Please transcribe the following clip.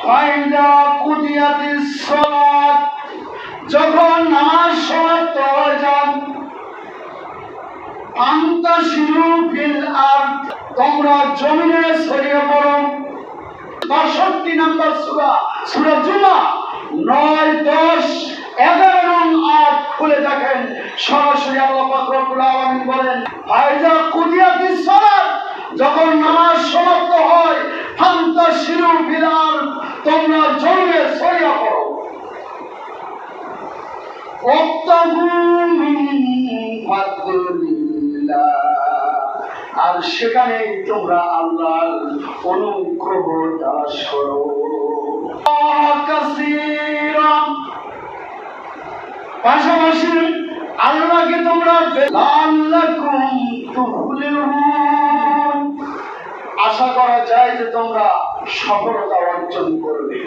ফাইদা কুদিয়াতিস সালাত, যখন নামাজ সমাপ্ত হয়ে যান, ফান্তাশিরু ফিল আরদ, তোমরা জমিনে ছড়িয়ে পড়ো। ৬২ নম্বর সূরা, সূরা জুমা ৯, ১০, ১১ নং আয়াত খুলে দেখেন, সরাসরি আল্লাহ পাক রব্বুল আলামিন বলেন, ফাইদা কুদিয়াতিস সালাত, যখন নামাজ সমাপ্ত হয়, ফান্তাশিরু ফিল আরদ, তোমরা জমিনে ছড়িয়ে পড়ো। ওয়াবতাগু মিন ফাদলিল্লাহ, আর সেখানে তোমরা আল্লাহর অনুগ্রহ দাস করো। পাশাপাশি আল্লাহকে তোমরা লাআল্লাকুম তুফলিহুন, আশা করা যায় যে তোমরা সফলতা অর্জন করবে।